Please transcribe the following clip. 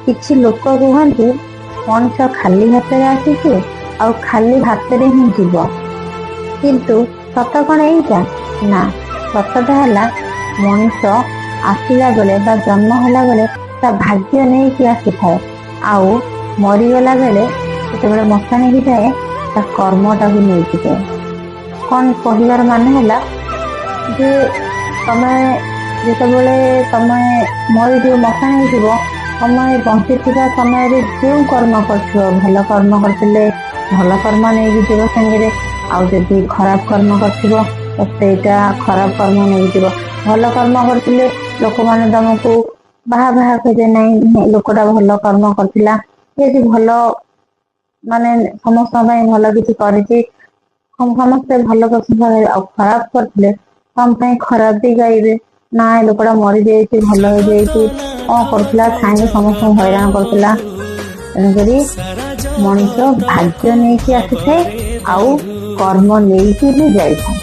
କିଛି ଲୋକ କୁହନ୍ତି ମଣିଷ ଖାଲି ହାତରେ ଆସିଛି ଆଉ ଖାଲି ହାତରେ ହିଁ ଯିବ, କିନ୍ତୁ ସତ କ'ଣ ଏଇଟା? ନା, ସତଟା ହେଲା ମଣିଷ ଆସିଲା ବେଳେ ବା ଜନ୍ମ ହେଲା ବେଳେ ତା ଭାଗ୍ୟ ନେଇକି ଆସିଥାଏ, ଆଉ ମରିଗଲା ବେଳେ ଯେତେବେଳେ ମଶାଣିକି ଯାଏ ତା କର୍ମଟାକୁ ନେଇକି ଯାଏ। କ'ଣ କହିବାର ମାନେ ହେଲା ଯେ ତମେ ଯେତେବେଳେ ତମେ ମରିଯିବ, ମଶାଣିକି ଯିବ, ତମେ ବଞ୍ଚିଥିବା ସମୟରେ ଯେଉଁ କର୍ମ କରିଥିବ, ଭଲ କର୍ମ କରିଥିଲେ ଭଲ କର୍ମ ନେଇକି ଯିବ ସାଙ୍ଗରେ, ଆଉ ଯଦି ଖରାପ କର୍ମ କରିଥିବ ତ ସେଇଟା ଖରାପ କର୍ମ ନେଇକି ଯିବ। ଭଲ କର୍ମ କରିଥିଲେ ଲୋକମାନେ ତମକୁ ବାହା କହିବେ, ନାଇଁ ଲୋକଟା ଭଲ କର୍ମ କରିଥିଲା, ଯଦି ଭଲ ମାନେ ସମସ୍ତଙ୍କ ପାଇଁ ଭଲ କିଛି କରିଛି, ସମସ୍ତେ ଭଲ ପ୍ରଶଂସା କରିବେ। ଆଉ ଖରାପ କରିଥିଲେ ତମ ପାଇଁ ଖରାପ ବି ଗାଇବେ, ନା ଏ ଲୋକଟା ମରିଯାଇଛି, ଭଲ ହେଇଯାଇଛି, କ'ଣ କରୁଥିଲା, ଥାଇକି ସମସ୍ତଙ୍କୁ ହଇରାଣ କରୁଥିଲା। ତେଣୁକରି ମଣିଷ ଭାଗ୍ୟ ନେଇକି ଆସିଥାଏ ଆଉ କର୍ମ ନେଇକି ବି ଯାଇଥାଏ।